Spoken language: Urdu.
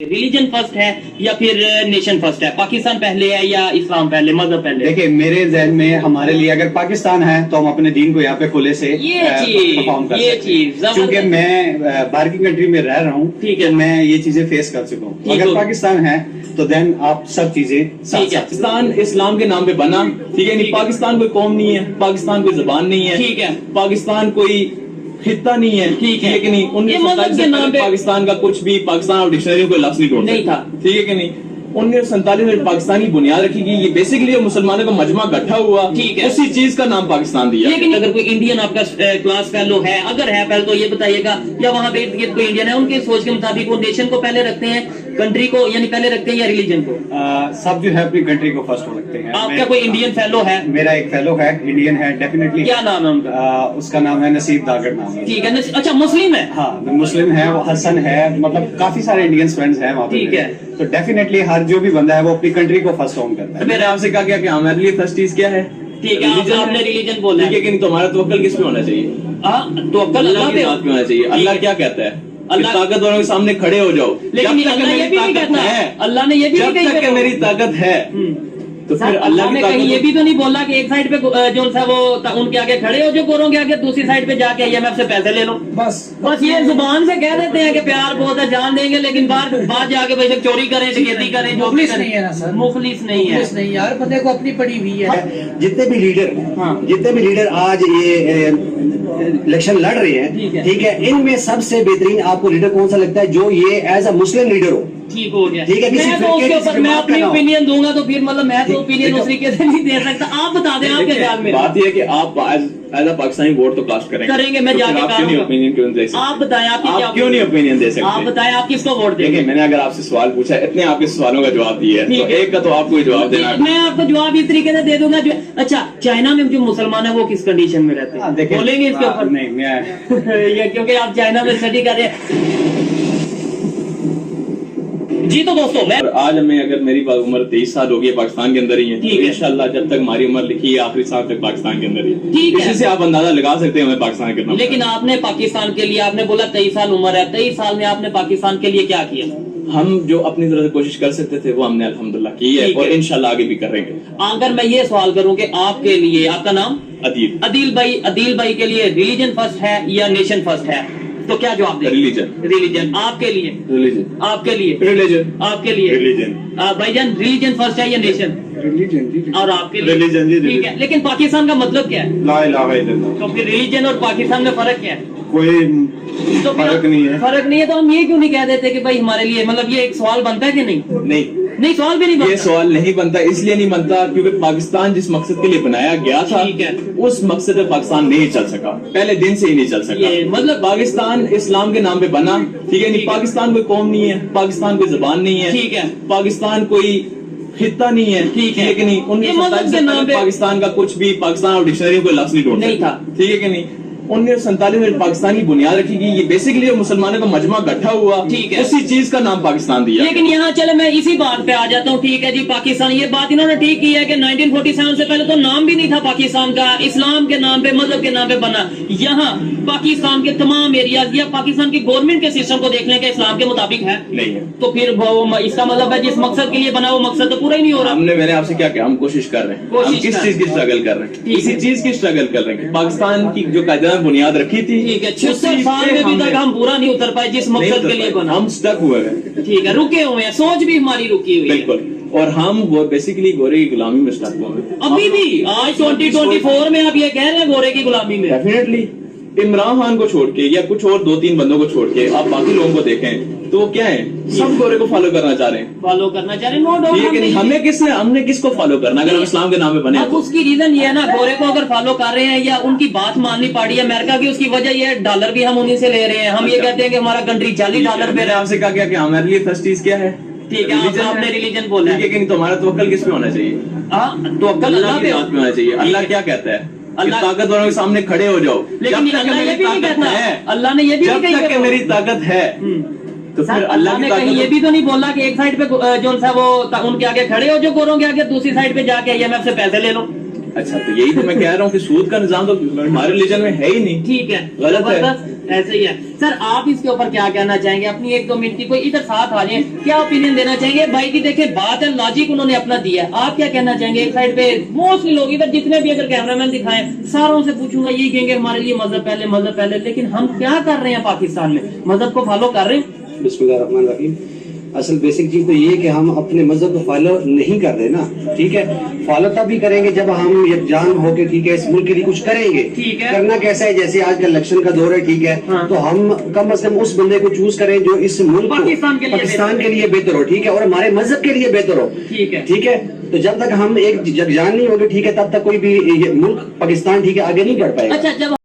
ریلیجن فرسٹ ہے یا پھر نیشن فرسٹ ہے؟ پاکستان پہلے ہے یا اسلام پہلے، مذہب پہلے؟ دیکھیں میرے ذہن میں ہمارے لیے اگر پاکستان ہے تو ہم اپنے دین کو یہاں پہ کھلے سے پرفارم کر سکتے ہیں، کیونکہ میں باہر کی کنٹری میں رہ رہا ہوں، ٹھیک ہے، میں یہ چیزیں فیس کر چکا ہوں۔ اگر پاکستان ہے تو دین آپ سب چیزیں پاکستان اسلام کے نام پہ بنا، ٹھیک ہے، نہیں پاکستان کوئی قوم نہیں ہے، پاکستان کوئی زبان نہیں ہے، ٹھیک ہے، پاکستان کوئی خطہ نہیں ہے، ٹھیک ہے کہ نہیں، 1947 سے پہلے پاکستان کا کچھ بھی پاکستان اور ڈکشنری کو لفظ نہیں ڈھونڈ تھا، ٹھیک ہے کہ نہیں۔ 1947 میں پاکستانی بنیاد رکھی گئی، یہ بیسیکلی مسلمانوں کا مجمع گٹھا ہوا، ٹھیک ہے، اسی چیز کا نام پاکستان دیا۔ لیکن اگر کوئی انڈین آپ کا کلاس فیلو ہے، اگر ہے پہلے تو یہ بتائیے گا، یا وہاں پہ کوئی انڈین ہے، ان کی سوچ کے مطابق وہ نیشن کو پہلے رکھتے ہیں، کنٹری کو یعنی پہلے رکھتے ہیں، یا ریلیجن کو؟ سب جو ہے اپنی کنٹری کو فرسٹ رکھتے ہیں۔ آپ کا کوئی انڈین فیلو ہے؟ میرا ایک فیلو ہے، انڈین ہے ڈیفینیٹلی۔ کیا نام ہے ان کا؟ اس کا نام ہے نصیب داگڑ نام ہے، ٹھیک ہے۔ اچھا مسلم ہے؟ ہاں مسلم ہے، وہ حسن ہے، مطلب کافی سارے انڈین فرینڈز ہیں وہاں پہ، ٹھیک ہے۔ تو ڈیفینیٹلی ہر جو بھی بندہ ہے وہ اپنی کنٹری کو فرسٹ آن کرتا ہے۔ میں نے آپ سے کہا کیا کہ ہمارے لیے فرسٹ چیز کیا ہے؟ ٹھیک ہے، آپ نے ریلیجن بولا ٹھیک ہے کہ نہیں، تو ہمارا توکل کس پہ ہونا چاہیے؟ توکل اللہ پہ ہونا چاہیے۔ اللہ کیا کہتا ہے؟ اللہ طاقت والوں کے سامنے کھڑے ہو جاؤ، لیکن اللہ یہ بھی نہیں کہتا ہے، اللہ نے یہ بھی نہیں کہا کہ میری طاقت ہے، تو پھر اللہ نے کہیں یہ بھی تو نہیں بولا کہ ایک سائڈ پہ جو سا وہ ان کے آگے کھڑے ہو جو گوروں کے آگے، دوسری سائڈ پہ جا کے IMF سے پیسے لے لو۔ بس یہ زبان سے کہہ دیتے ہیں کہ پیار بہت ہے، جان دیں گے، لیکن بعد جا کے بھائی چوری کریں، ڈکیتی کریں، مخلص نہیں ہے نا سر، مخلص نہیں ہے، نہیں یار، بندے کو اپنی پڑی ہوئی ہے۔ جتنے بھی لیڈر آج یہ الیکشن لڑ رہے ہیں، ٹھیک ہے، ان میں سب سے بہترین آپ کو لیڈر کون سا لگتا ہے جو یہ ایز اے مسلم لیڈر ہو؟ ٹھیک ہو گیا، ٹھیک ہے، میں تو اس کے اوپر میں اپنی اوپینین دوں گا، تو پھر مطلب میں تو اوپینین اس طریقے سے نہیں دے سکتا۔ آپ بتا دیں آپ کے خیال میں۔ بات یہ ہے کہ آپ ایز اے پاکستانی ووٹ تو کاسٹ کریں گے، میں جا کے آپ کیوں بتائیں آپ کیوں نہیں اوپینین دے سکتے؟ آپ بتائیں آپ کس کو ووٹ دیں گے؟ میں نے اگر آپ سے سوال پوچھا، اتنے آپ کے سوالوں کا جواب دیا ہے، تو ایک کا تو آپ کو جواب دینا ہے۔ میں آپ کو جواب اس طریقے سے دے دوں گا۔ اچھا چائنا میں جو مسلمان ہیں وہ کس کنڈیشن میں رہتے ہیں، بولیں گے اس کے اوپر؟ نہیں میں کیونکہ آپ چائنا میں اسٹڈی کر رہے ہیں۔ جی تو دوستوں، میں آج ہمیں اگر میری عمر 23 سال ہوگی پاکستان کے اندر ہی ہے، ٹھیک ہے، انشاءاللہ جب تک ہماری عمر لکھی ہے آخری سال تک پاکستان کے اندر ہی ہے، ٹھیک ہے، اسی سے آپ اندازہ لگا سکتے ہیں ہمیں پاکستان کے نام۔ لیکن آپ نے پاکستان کے لیے، آپ نے بولا 23 سال عمر ہے، 23 سال میں آپ نے پاکستان کے لیے کیا کیا؟ ہم جو اپنی طرف سے کوشش کر سکتے تھے وہ ہم نے الحمدللہ کی ہے، اور انشاءاللہ آگے بھی کریں گے۔ اگر میں یہ سوال کروں کہ آپ کے لیے، آپ کا نام عدیل بھائی کے لیے ریلیجن فرسٹ ہے یا نیشن فرسٹ ہے، تو کیا جواب دیں؟ ریلیجن۔ آپ کے لیے؟ آپ کے لیے؟ آپ کے لیے؟ بھائی جان ریلیجن فرسٹ ہے یا نیشن؟ اور آپ کے لیے؟ ٹھیک ہے، لیکن پاکستان کا مطلب کیا ہے؟ لا الہ الا اللہ۔ تو پھر ریلیجن اور پاکستان میں فرق کیا ہے؟ کوئی فرق نہیں ہے۔ فرق نہیں ہے تو ہم یہ کیوں نہیں کہہ دیتے کہ بھائی ہمارے لیے، مطلب یہ ایک سوال بنتا ہے کہ نہیں، سوال بھی نہیں بنتا۔ یہ سوال نہیں بنتا، اس لیے نہیں بنتا کیونکہ پاکستان جس مقصد کے لیے بنایا گیا تھا، اس مقصد پہ پاکستان نہیں چل سکا، پہلے دن سے ہی نہیں چل سکا۔ مطلب پاکستان اسلام کے نام پہ بنا، ٹھیک ہے، نہیں پاکستان کوئی قوم نہیں ہے، پاکستان کوئی زبان نہیں ہے، ٹھیک ہے، پاکستان کوئی خطہ نہیں ہے، ٹھیک ہے کہ نہیں، 1947 سے پہلے پاکستان کا کچھ بھی پاکستان اور ڈکشنری کو لفظ نہیں ڈھونڈ تھا، ٹھیک ہے کہ نہیں۔ 1947 میں پاکستانی بنیاد رکھی گئی، یہ بیسیکلی مسلمانوں کا مجمع گٹھا ہوا، ٹھیک ہے، اسی چیز کا نام پاکستان دیا۔ لیکن یہاں چلے میں اسی بات پہ آ جاتا ہوں، ٹھیک ہے جی، پاکستان، یہ بات انہوں نے ٹھیک کی ہے کہ 1947 سے پہلے تو نام بھی نہیں تھا پاکستان کا، اسلام کے نام پہ، مذہب کے نام پہ بنا۔ یہاں پاکستان کے تمام ایریاز یا پاکستان کی گورنمنٹ کے سسٹم کو دیکھ لیں کہ اسلام کے مطابق ہے، نہیں ہے، تو پھر اس کا مطلب ہے جس مقصد کے لیے بنا وہ مقصد تو پورا ہی نہیں ہو رہا۔ میں نے آپ سے کیا کہا، ہم کوشش کر رہے ہیں، ہم کس چیز کی اسٹرگل کر رہے ہیں، اسی چیز کی اسٹرگل کر رہے ہیں۔ پاکستان کی جو قاعدہ بنیاد رکھی تھی، ٹھیک ہے، 66 سال میں ابھی تک ہم پورا نہیں اتر پائے جس مقصد کے لیے بنا، ہم اسٹک ہوئے ہیں، ٹھیک ہے، رکے ہوئے ہیں، سوچ بھی ہماری رکی ہوئی ہے، بالکل، اور ہم بیسیکلی گورے کی غلامی میں اسٹک ہوئے ہیں ابھی بھی۔ آج 2024 میں آپ یہ کہہ رہے ہیں گورے کی غلامی میں؟ ڈیفینیٹلی عمران خان کو چھوڑ کے یا کچھ اور 2-3 بندوں کو چھوڑ کے آپ باقی لوگوں کو دیکھیں تو وہ کیا ہیں، سب گورے کو فالو کرنا چاہ رہے ہیں، فالو کرنا چاہ رہے ہیں، نو ڈاؤٹ۔ ہم نے کس کو فالو کرنا اگر ہم اسلام کے نام پہ بنے؟ اب اس کی ریزن یہ ہے نا، گورے کو اگر فالو کر رہے ہیں یا ان کی بات ماننی پڑی ہے امریکہ کی، اس کی وجہ یہ ہے ڈالر بھی ہم انہیں سے لے رہے ہیں، ہم یہ کہتے ہیں کہ ہمارا کنٹری $40 میں نے آپ سے کہا کہ ہمارے لیے فرسٹ چیز کیا ہے؟ ٹھیک ہے، آپ نے ریلیجن بولا ہے، لیکن تمہارا توکل کس پہ ہونا چاہیے؟ توکل اللہ پہ ہونا چاہیے۔ اللہ کیا کہتا ہے؟ اللہ طاقت والوں کے سامنے کھڑے ہو جاؤ، لیکن اللہ یہ بھی نہیں کہتا ہے، اللہ نے یہ بھی نہیں کہا کہ میری طاقت ہے، تو پھر اللہ نے کہیں یہ بھی تو نہیں بولا کہ ایک سائڈ پہ جو سا وہ ان کے آگے کھڑے ہو جو گوروں کے آگے، دوسری سائڈ پہ جا کے IMF سے پیسے لے لو۔ اچھا، تو یہی تو میں کہہ رہا ہوں کہ سود کا نظام تو ہمارے ریلیجن میں ہے ہی نہیں، ٹھیک ہے، غلط ہے۔ ایسے ہی ہے سر. آپ اس کے اوپر کیا کہنا چاہیں گے؟ اپنی 1-2 منٹ کی کوئی ادھر ساتھ آ جائیں, کیا اوپینین دینا چاہیں گے بھائی کی؟ دیکھیں بات ہے, لاجک انہوں نے اپنا دیا ہے, آپ کیا کہنا چاہیں گے؟ ایک سائڈ پہ موسٹلی لوگ ادھر جتنے بھی اگر کیمرہ مین دکھائیں ساروں سے پوچھوں گا یہی کہیں گے ہمارے لیے مذہب پہلے, مذہب پہلے. لیکن ہم کیا کر رہے ہیں پاکستان میں؟ مذہب کو فالو کر رہے ہیں؟ بسم اللہ الرحمن الرحیم. اصل بیسک چیز تو یہ ہے کہ ہم اپنے مذہب کو فالو نہیں کر رہے نا, ٹھیک ہے. فالو تب بھی کریں گے جب ہم یکجان ہو کے, ٹھیک ہے, اس ملک کے لیے کچھ کریں گے. ٹھیک ہے. کرنا کیسا ہے, جیسے آج کل الیکشن کا دور ہے, ٹھیک ہے, تو ہم کم از کم اس بندے کو چوز کریں جو اس ملک پاکستان کے لیے بہتر ہو, ٹھیک ہے, اور ہمارے مذہب کے لیے بہتر ہو. ٹھیک ہے, ٹھیک ہے. تو جب تک ہم ایک یکجان نہیں ہوگے, ٹھیک ہے, تب تک کوئی بھی ملک پاکستان, ٹھیک ہے, آگے نہیں بڑھ پائے گا. اچھا, جب